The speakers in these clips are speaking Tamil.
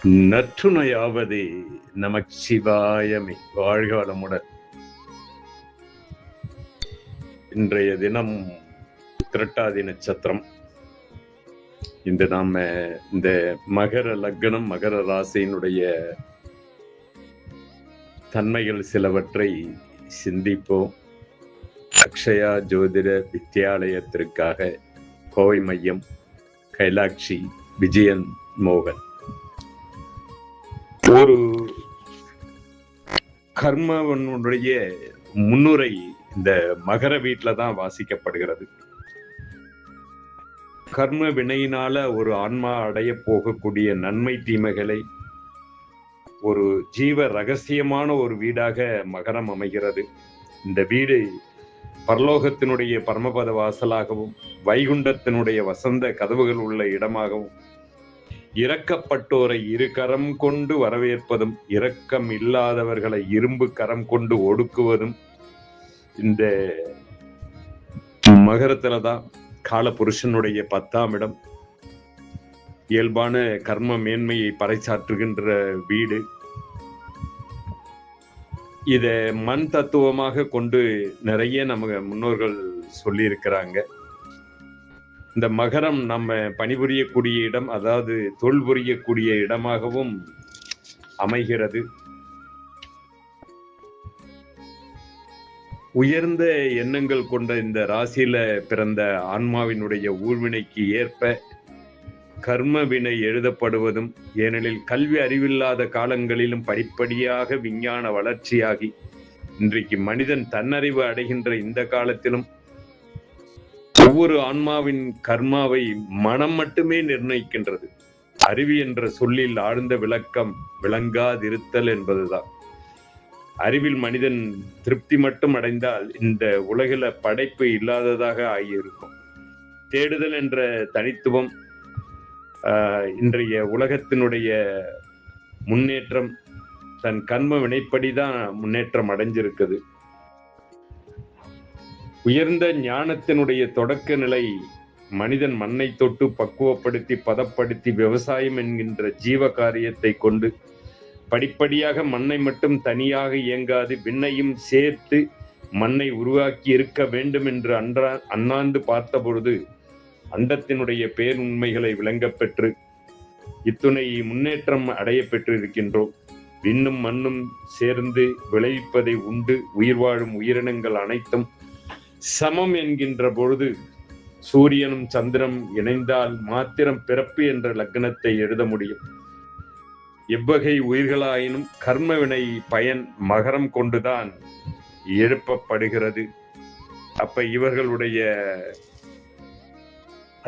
நற்றுணையாவது நமச்சிவாயமே. வாழ்க வளமுடன். இன்றைய தினம் திரட்டாதி நட்சத்திரம். இன்று நாம இந்த மகர லக்னம் மகர ராசியினுடைய தன்மைகள் சிலவற்றை சிந்திப்போம். அக்ஷயா ஜோதிட வித்யாலயத்திற்காக கோவை மையம் கைலாட்சி விஜயன் மோகன். ஒரு கர்மவனுடைய முன்னுரை இந்த மகர வீட்டில தான் வாசிக்கப்படுகிறது. கர்ம வினையினால ஒரு ஆன்மா அடைய போகக்கூடிய நன்மை தீமைகளை ஒரு ஜீவ ரகசியமான ஒரு வீடாக மகரம் அமைகிறது. இந்த வீடு பரலோகத்தினுடைய பரமபத வாசலாகவும் வைகுண்டத்தினுடைய வசந்த கதவுகள் உள்ள இடமாகவும் இரக்கப்பட்டோரை இரு கரம் கொண்டு வரவேற்பதும் இரக்கம் இல்லாதவர்களை இரும்பு கரம் கொண்டு ஒடுக்குவதும் இந்த மகரத்துலதான். காலபுருஷனுடைய 10ஆம் இடம் இயல்பான கர்ம மேன்மையை பறைசாற்றுகின்ற வீடு. இத மண் தத்துவமாக கொண்டு நிறைய நம்ம முன்னோர்கள் சொல்லி இருக்கிறாங்க. இந்த மகரம் நம்ம பணிபுரியக்கூடிய இடம், அதாவது தொழில் புரியக்கூடிய இடமாகவும் அமைகிறது. உயர்ந்த எண்ணங்கள் கொண்ட இந்த ராசியில பிறந்த ஆன்மாவினுடைய ஊழ்வினைக்கு ஏற்ப கர்ம வினை எழுதப்படுவதும், ஏனெனில் கல்வி அறிவில்லாத காலங்களிலும் படிப்படியாக விஞ்ஞான வளர்ச்சியாகி இன்றைக்கு மனிதன் தன்னறிவு அடைகின்ற இந்த காலத்திலும் ஒவ்வொரு ஆன்மாவின் கர்மாவை மனம் மட்டுமே நிர்ணயிக்கின்றது. அறிவு என்ற சொல்லில் ஆழ்ந்த விளக்கம் விளங்காதிருத்தல் என்பதுதான். அறிவில் மனிதன் திருப்தி மட்டும் அடைந்தால் இந்த உலகில படைப்பு இல்லாததாக ஆகியிருக்கும். தேடுதல் என்ற தனித்துவம் இன்றைய உலகத்தினுடைய முன்னேற்றம் தன் கர்ம வினைப்படிதான் முன்னேற்றம் அடைஞ்சிருக்குது. உயர்ந்த ஞானத்தினுடைய தொடக்க நிலை மனிதன் மண்ணை தொட்டு பக்குவப்படுத்தி பதப்படுத்தி விவசாயம் என்கின்ற ஜீவ காரியத்தை கொண்டு படிப்படியாக மண்ணை மட்டும் தனியாக இயங்காது விண்ணையும் சேர்த்து மண்ணை உருவாக்கி இருக்க வேண்டும் என்று அண்ணாந்து பார்த்த பொழுது அண்டத்தினுடைய பேருண்மைகளை விளங்கப் பெற்று இத்துணை முன்னேற்றம் அடைய பெற்றிருக்கின்றோம். விண்ணும் மண்ணும் சேர்ந்து விளைவிப்பதை உண்டு உயிர் வாழும் உயிரினங்கள் அனைத்தும் சமம் என்கின்ற பொழுது சூரியனும் சந்திரன் இணைந்தால் மாத்திரம் பிறப்பு என்ற லக்னத்தை எழுத முடியும். எவ்வகை உயிர்களாயினும் கர்மவினை பயன் மகரம் கொண்டுதான் எழுப்பப்படுகிறது. அப்ப இவர்களுடைய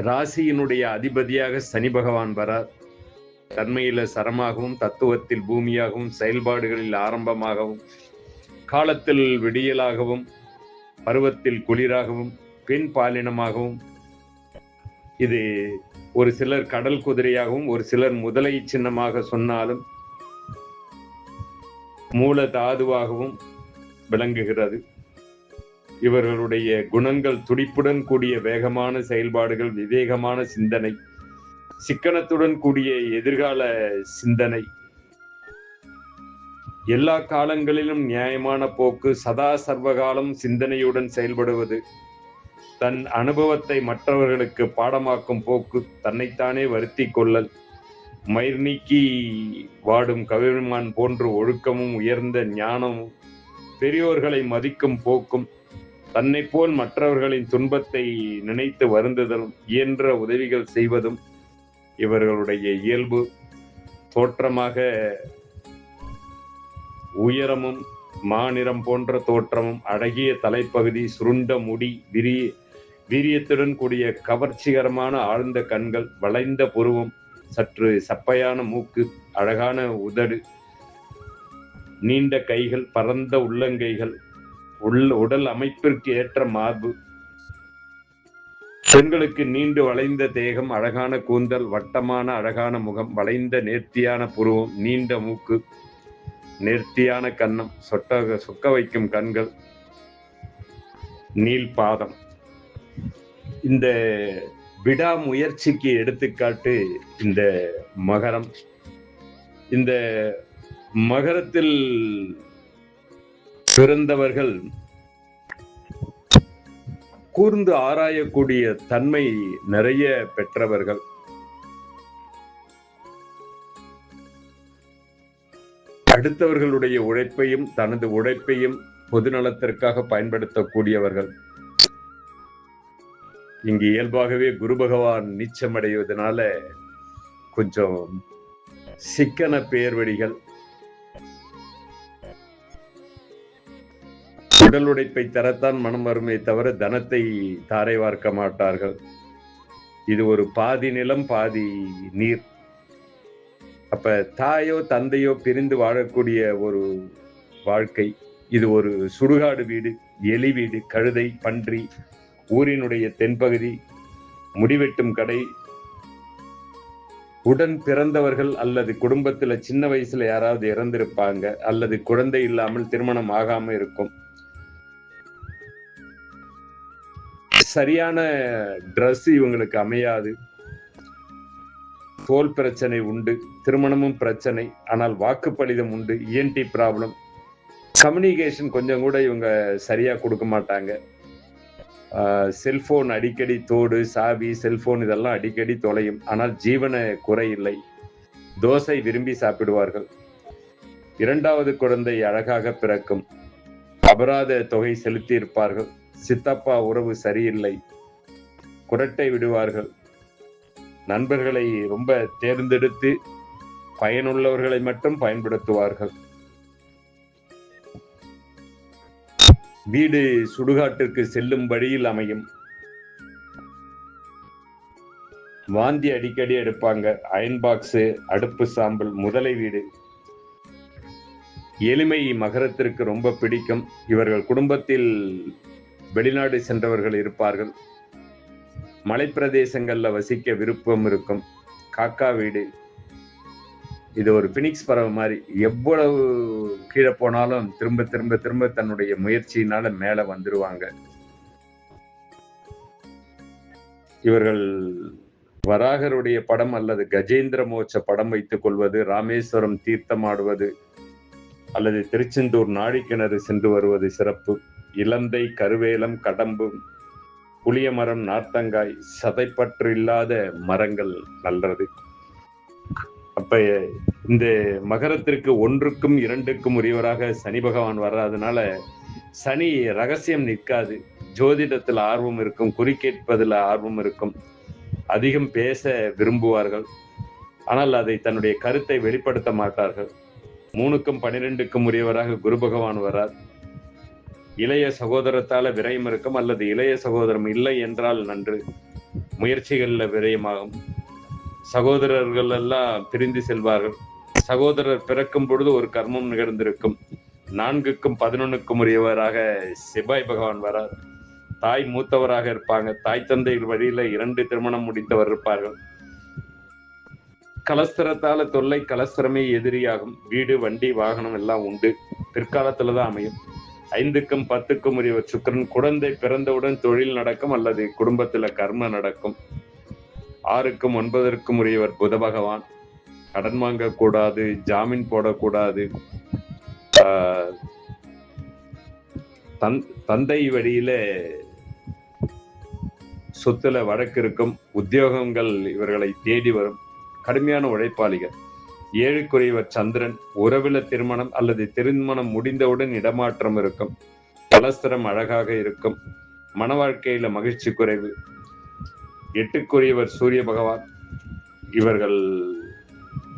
ராசியினுடைய அதிபதியாக சனி பகவான் வரார். தன்மையில சரமாகவும் தத்துவத்தில் பூமியாகவும் செயல்பாடுகளில் ஆரம்பமாகவும் காலத்தில் விடியலாகவும் பருவத்தில் குளிராகவும் பெண் பாலினமாகவும், இது ஒரு சிலர் கடல் குதிரையாகவும் ஒரு சிலர் முதலை சின்னமாக சொன்னாலும் மூல தாதுவாகவும் விளங்குகிறது. இவர்களுடைய குணங்கள் துடிப்புடன் கூடிய வேகமான செயல்பாடுகள், விவேகமான சிந்தனை, சிக்கனத்துடன் கூடிய எதிர்கால சிந்தனை, எல்லா காலங்களிலும் நியாயமான போக்கு, சதா சர்வகாலம் சிந்தனையுடன் செயல்படுவது, தன் அனுபவத்தை மற்றவர்களுக்கு பாடமாக்கும் போக்கு, தன்னைத்தானே வருத்தி கொள்ளல், மயிர் நீக்கி வாடும் கவிமான் போன்று ஒழுக்கமும் உயர்ந்த ஞானமும், பெரியோர்களை மதிக்கும் போக்கும், தன்னை போல் மற்றவர்களின் துன்பத்தை நினைத்து வருந்துதலும், இயன்ற உதவிகள் செய்வதும் இவர்களுடைய இயல்பு. தோற்றமாக உயரமும் மாநிறம் போன்ற தோற்றமும், அழகிய தலைப்பகுதி, சுருண்ட முடி, வீரியத்துடன் கூடிய கவர்ச்சிகரமான ஆழ்ந்த கண்கள், வளைந்த புருவம், சற்று சப்பையான மூக்கு, அழகான உதடு, நீண்ட கைகள், பரந்த உள்ளங்கைகள், உடல் அமைப்பிற்கு ஏற்ற மார்பு, பெண்களுக்கு நீண்டு வளைந்த தேகம், அழகான கூந்தல், வட்டமான அழகான முகம், வளைந்த நேர்த்தியான புருவம், நீண்ட மூக்கு, நேர்த்தியான கன்னம், சொக்க வைக்கும் கண்கள், நீள் பாதம். இந்த விடாமுயற்சிக்கு எடுத்துக்காட்டு இந்த மகரம். இந்த மகரத்தில் பிறந்தவர்கள் கூர்ந்து ஆராயக்கூடிய தன்மை நிறைய பெற்றவர்கள். அடுத்தவர்களுடைய உழைப்பையும் தனது உழைப்பையும் பொதுநலத்திற்காக பயன்படுத்தக்கூடியவர்கள். இங்கு இயல்பாகவே குரு பகவான் நீச்சமடைவதனால கொஞ்சம் சிக்கன பேர்வழிகள். உடல் உழைப்பை தரத்தான் மனம் வருமே தவிர தனத்தை தாரை வார்க்க மாட்டார்கள். இது ஒரு பாதி நிலம் பாதி நீர். அப்ப தாயோ தந்தையோ பிரிந்து வாழக்கூடிய ஒரு வாழ்க்கை. இது ஒரு சுடுகாடு வீடு, எலி வீடு, கழுதை, பன்றி, ஊரினுடைய தென்பகுதி, முடிவெட்டும் கடை. உடன் பிறந்தவர்கள் அல்லது குடும்பத்துல சின்ன வயசுல யாராவது இறந்திருப்பாங்க, அல்லது குழந்தை இல்லாமல் திருமணம் ஆகாம இருக்கும். சரியான டிரஸ் இவங்களுக்கு அமையாது. தோல் பிரச்சனை உண்டு, திருமணமும் பிரச்சனை, ஆனால் வாக்குப்பளிதம் உண்டு, இஎன்டி ப்ராப்ளம். கம்யூனிகேஷன் கொஞ்சம் கூட இவங்க சரியா கொடுக்க மாட்டாங்க. செல்போன் அடிக்கடி தோடு, சாவி, செல்போன் இதெல்லாம் அடிக்கடி தொலையும். ஆனால் ஜீவன குறை இல்லை. தோசை விரும்பி சாப்பிடுவார்கள். இரண்டாவது குழந்தை அழகாக பிறக்கும். அபராத தொகை செலுத்தி இருப்பார்கள். சித்தப்பா உறவு சரியில்லை, குரட்டை விடுவார்கள். நண்பர்களை ரொம்ப தேர்ந்தெடுத்து பயனுள்ளவர்களை மட்டும் பயன்படுத்துவார்கள். வீடு சுடுகாட்டிற்கு செல்லும் வழியில் அமையும். வாந்தி அடிக்கடி எடுப்பாங்க. அயன் பாக்ஸ், அடுப்பு சாம்பல், முதலை வீடு. எளிமை மகரத்திற்கு ரொம்ப பிடிக்கும். இவர்கள் குடும்பத்தில் வெளிநாடு சென்றவர்கள் இருப்பார்கள். மலைப்பிரதேசங்கள்ல வசிக்க விருப்பம் இருக்கும். காக்கா வீடு. இது ஒரு பினிக்ஸ் பறவை மாதிரி. எவ்வளவு கீழே போனாலும் திரும்ப திரும்ப திரும்ப தன்னுடைய முயற்சியினால மேல வந்துருவாங்க. இவர்கள் வராகருடைய படம் அல்லது கஜேந்திர மோட்ச படம் வைத்துக் கொள்வது, ராமேஸ்வரம் தீர்த்தமாடுவது அல்லது திருச்செந்தூர் நாழிக்கிணறு சென்று வருவது சிறப்பு. இலந்தை, கருவேலம், கடம்பு, புளிய மரம், நார்த்தங்காய், சதைப்பற்று இல்லாத மரங்கள் நல்லது. அப்ப இந்த மகரத்திற்கு 1க்கும் 2க்கும் உரியவராக சனி பகவான் வர்றதுனால சனி ரகசியம் நிற்காது. ஜோதிடத்தில் ஆர்வம் இருக்கும், குறிக்கேட்பதில் ஆர்வம் இருக்கும், அதிகம் பேச விரும்புவார்கள். ஆனால் அதை தன்னுடைய கருத்தை வெளிப்படுத்த மாட்டார்கள். 3க்கும் 12க்கும் உரியவராக குரு பகவான் வரார். இளைய சகோதரத்தால விரயம் இருக்கும், அல்லது இளைய சகோதரம் இல்லை என்றால் நன்று, முயற்சிகள்ல விரயமாகும். சகோதரர்கள் எல்லாம் பிரிந்து செல்வார்கள். சகோதரர் பிறக்கும் பொழுது ஒரு கர்மம் நிகழ்ந்திருக்கும். 4க்கும் 11க்கும் உரியவராக செவ்வாய் பகவான் வரார். தாய் மூத்தவராக இருப்பாங்க. தாய் தந்தை வழியில 2 திருமணம் முடித்தவர் இருப்பார்கள். கலஸ்திரத்தால தொல்லை, கலஸ்திரமே எதிரியாகும். வீடு, வண்டி, வாகனம் எல்லாம் உண்டு. பிற்காலத்துலதான் அமையும். 5க்கும் 10க்கும் உரியவர் சுக்கிரன். குழந்தை பிறந்தவுடன் தொழில் நடக்கும் அல்லது குடும்பத்துல கர்ம நடக்கும். 6க்கும் 9க்கும் உரியவர் புத பகவான். கடன் வாங்கக்கூடாது, ஜாமீன் போடக்கூடாது. தந்தை வழியில சொத்துல வழக்கு இருக்கும். உத்தியோகங்கள் இவர்களை தேடி வரும். கடுமையான உழைப்பாளிகள். 7க்குரியவர் சந்திரன். உறவில திருமணம் அல்லது திருமணம் முடிந்தவுடன் இடமாற்றம் இருக்கும். கலஸ்திரம் அழகாக இருக்கும். மன வாழ்க்கையில மகிழ்ச்சி குறைவு. 8க்குரியவர் சூரிய பகவான். இவர்கள்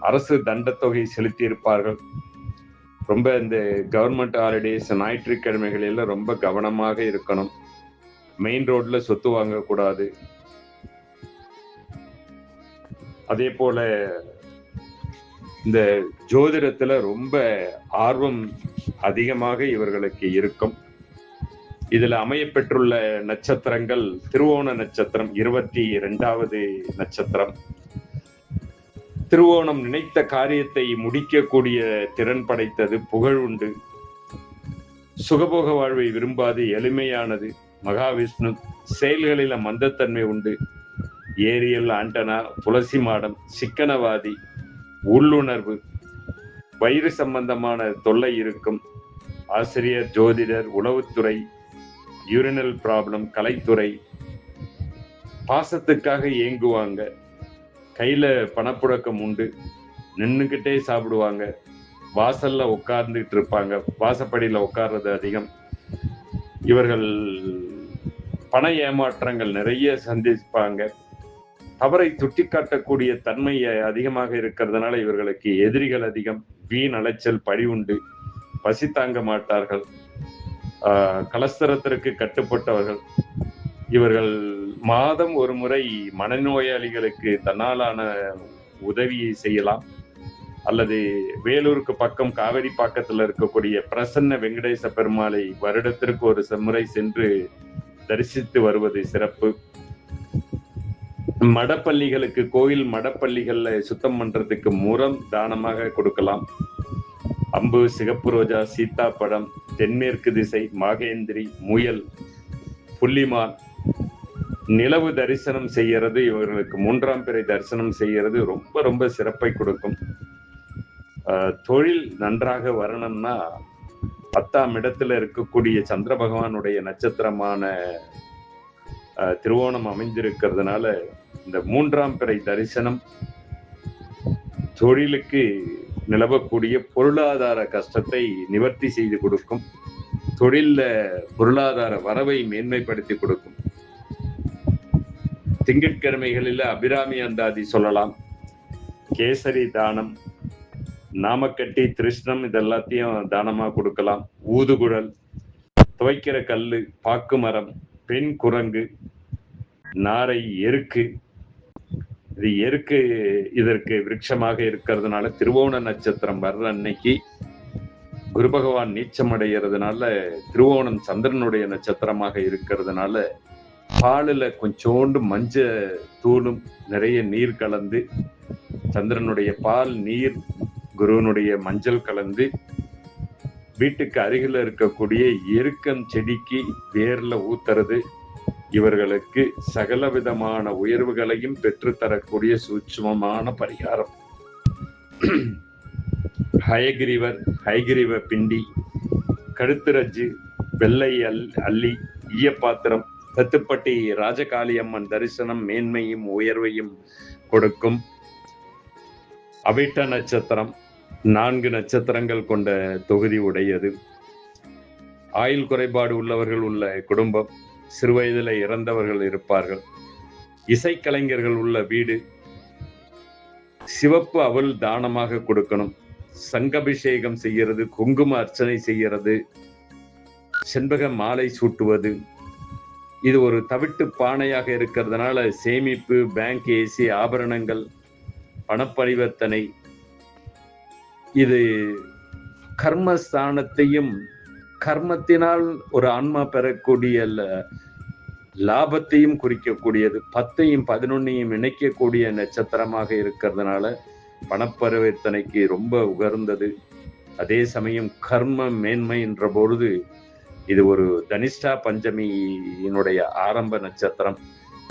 அரசு தண்டத்தொகை செலுத்தி இருப்பார்கள். ரொம்ப இந்த கவர்மெண்ட் ஹாலிடேஸ், ஞாயிற்றுக்கிழமைகளில் ரொம்ப கவனமாக இருக்கணும். மெயின் ரோட்ல சொத்து வாங்கக்கூடாது. அதே போல இந்த ஜோதிடத்துல ரொம்ப ஆர்வம் அதிகமாக இவர்களுக்கு இருக்கும். இதுல அமையப்பெற்றுள்ள நட்சத்திரங்கள் திருவோண நட்சத்திரம் 22வது நட்சத்திரம். திருவோணம் நினைத்த காரியத்தை முடிக்கக்கூடிய திறன் படைத்தது, புகழ் உண்டு. சுகபோக வாழ்வை விரும்பாது, எளிமையானது. மகாவிஷ்ணு. செயல்களில மந்தத்தன்மை உண்டு. ஏரியல் ஆண்டனா, துளசி மாடம், சிக்கனவாதி, உள்ளுணர்வு, வயிறு சம்பந்தமான தொல்லை இருக்கும். ஆசிரியர், ஜோதிடர், உளவுத்துறை, யூரினல் ப்ராப்ளம், கலைத்துறை, பாசத்துக்காக ஏங்குவாங்க. கையில பணப்புழக்கம் உண்டு, நின்னுக்கிட்டே சாப்பிடுவாங்க, வாசல்ல உட்கார்ந்துட்டு இருப்பாங்க, வாசப்படியில உட்கார்றது அதிகம். இவர்கள் பண ஏமாற்றங்கள் நிறைய சந்திப்பாங்க. தவறை சுட்டிக்காட்டக்கூடிய தன்மை அதிகமாக இருக்கிறதுனால இவர்களுக்கு எதிரிகள் அதிகம். வீண் அலைச்சல், பழி உண்டு. பசி தாங்க மாட்டார்கள். கலஸ்தரத்திற்கு கட்டுப்பட்டவர்கள். இவர்கள் மாதம் ஒரு முறை மனநோயாளிகளுக்கு தன்னாலான உதவியை செய்யலாம். அல்லது வேலூருக்கு பக்கம் காவிரி பாக்கத்தில் இருக்கக்கூடிய பிரசன்ன வெங்கடேச பெருமாளை வருடத்திற்கு ஒரு முறை சென்று தரிசித்து வருவது சிறப்பு. மடப்பள்ளிகளுக்கு, கோயில் மடப்பள்ளிகள்ல சுத்தம் பண்றதுக்கு முறம் தானமாக கொடுக்கலாம். அம்பு, சிகப்பு ரோஜா, சீத்தாப்பழம், தென்மேற்கு திசை, மாகேந்திரி, முயல், புள்ளிமான், நிலவு தரிசனம் செய்யறது, இவர்களுக்கு 3ஆம் பிறை தரிசனம் செய்யறது ரொம்ப ரொம்ப சிறப்பை கொடுக்கும். தொழில் நன்றாக வரணும்னா 10ஆம் இடத்துல இருக்கக்கூடிய சந்திர பகவானுடைய நட்சத்திரமான திருவோணம் அமைந்திருக்கிறதுனால இந்த 3ஆம் பிறை தரிசனம் தொழிலுக்கு நிலவக்கூடிய பொருளாதார கஷ்டத்தை நிவர்த்தி செய்து கொடுக்கும். தொழில்ல பொருளாதார வரவை மேன்மைப்படுத்தி கொடுக்கும். திங்கட்கிழமைகளில் அபிராமி அந்தாதி சொல்லலாம். கேசரி தானம், நாமக்கட்டி, திருஷ்ணம் இதெல்லாத்தையும் தானமா கொடுக்கலாம். ஊதுகுழல், துவைக்கிற கல்லு, பாக்கு மரம், பெண் குரங்கு, நாரை, எருக்கு. இது எருக்கு இதற்கு விருட்சமாக இருக்கிறதுனால திருவோண நட்சத்திரம் வர்ற அன்னைக்கு குரு பகவான் நீச்சம் அடைகிறதுனால திருவோணம் சந்திரனுடைய நட்சத்திரமாக இருக்கிறதுனால பாலில் கொஞ்சோண்டு மஞ்ச தூளும் நிறைய நீர் கலந்து, சந்திரனுடைய பால், நீர், குருவனுடைய மஞ்சள் கலந்து வீட்டுக்கு அருகில் இருக்கக்கூடிய எருக்கம் செடிக்கு வேர்ல ஊத்துறது இவர்களுக்கு சகல விதமான உயர்வுகளையும் பெற்றுத்தரக்கூடிய சூட்சுமமான பரிகாரம். ஹயகிரீவ பிண்டி, கழுத்துரஜு, வெள்ளை அல்லி, ஈயப்பாத்திரம், தத்துப்பட்டி ராஜகாளியம்மன் தரிசனம் மேன்மையும் உயர்வையும் கொடுக்கும். அவிட்ட நட்சத்திரம் 4 நட்சத்திரங்கள் கொண்ட தொகுதி உடையது. ஆயுள் குறைபாடு உள்ளவர்கள் உள்ள குடும்பம், சிறுவயதில் இறந்தவர்கள் இருப்பார்கள். இசைக்கலைஞர்கள் உள்ள வீடு. சிவப்பு அவல் தானமாக கொடுக்கணும். சங்கபிஷேகம் செய்யறது, குங்கும அர்ச்சனை செய்யறது, செண்பக மாலை சூட்டுவது. இது ஒரு தவிட்டு பானையாக இருக்கிறதுனால சேமிப்பு, பேங்க் ஏசி, ஆபரணங்கள், பணப்பரிவர்த்தனை, இது கர்மஸ்தானத்தையும் கர்மத்தினால் ஒரு ஆன்மா பெறக்கூடிய லாபத்தையும் குறிக்கக்கூடியது. 10ஐயும் 11ஐயும் இணைக்கக்கூடிய நட்சத்திரமாக இருக்கிறதுனால பணப்பரிவர்த்தனைக்கு ரொம்ப உகர்ந்தது. அதே சமயம் கர்ம மேன்மை என்ற பொழுது இது ஒரு தனிஷ்டா பஞ்சமியினுடைய ஆரம்ப நட்சத்திரம்.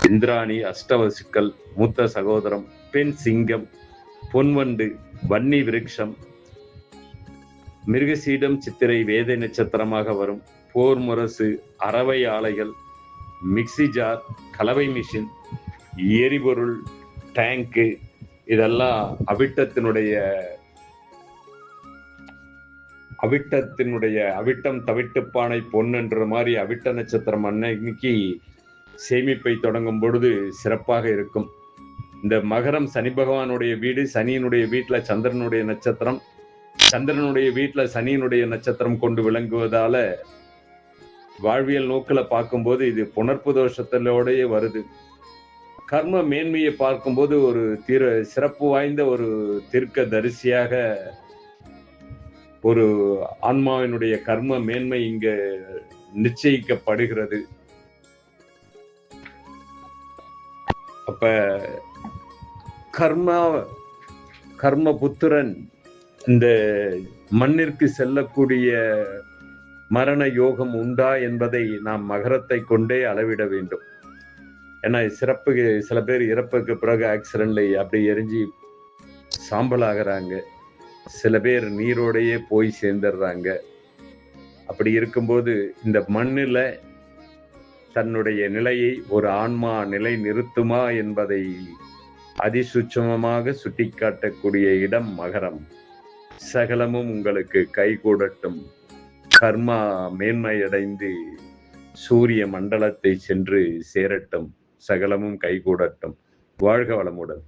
இந்திராணி, அஷ்டவசுக்கள், மூத்த சகோதரம், பெண் சிங்கம், பொன்வண்டு, வன்னி விருட்சம், மிருகசீடம், சித்திரை வேதை நட்சத்திரமாக வரும். போர் முரசு, அரவை ஆலைகள், மிக்சி ஜார், கலவை மிஷின், எரிபொருள் டேங்கு, இதெல்லாம் அவிட்டம் தவிட்டுப்பானை பொன்னுன்ற மாதிரி அவிட்ட நட்சத்திரம் அன்னைக்கு சேமிப்பை தொடங்கும் பொழுது சிறப்பாக இருக்கும். இந்த மகரம் சனி பகவானுடைய வீடு. சனியினுடைய வீட்டுல சந்திரனுடைய நட்சத்திரம், சந்திரனுடைய வீட்டுல சனியினுடைய நட்சத்திரம் கொண்டு விளங்குவதால வாழ்வியல் நோக்கில பார்க்கும்போது இது புணர்ப்பு தோஷத்திலோடயே வருது. கர்ம மேன்மையை பார்க்கும்போது ஒரு சிறப்பு வாய்ந்த ஒரு தீர்க்க தரிசியாக ஒரு ஆன்மாவினுடைய கர்ம மேன்மை இங்க நிச்சயிக்கப்படுகிறது. அப்ப கர்ம புத்திரன் இந்த மண்ணிற்கு செல்லக்கூடிய மரண யோகம் உண்டா என்பதை நாம் மகரத்தை கொண்டே அளவிட வேண்டும். ஏன்னா சில பேர் இறப்புக்கு பிறகு ஆக்சிடென்ட்ல அப்படி எரிஞ்சு சாம்பல் ஆகிறாங்க. சில பேர் நீரோடையே போய் சேர்ந்துடுறாங்க. அப்படி இருக்கும்போது இந்த மண்ணுல தன்னுடைய நிலையை ஒரு ஆன்மா நிலை நிறுத்துமா என்பதை அதிசூட்சமமாக சுட்டிக்காட்டக்கூடிய இடம் மகரம். சகலமும் உங்களுக்கு கைகூடட்டும். கர்மா மேன்மையடைந்து சூரிய மண்டலத்தை சென்று சேரட்டும். சகலமும் கைகூடட்டும். வாழ்க வளமுடன்.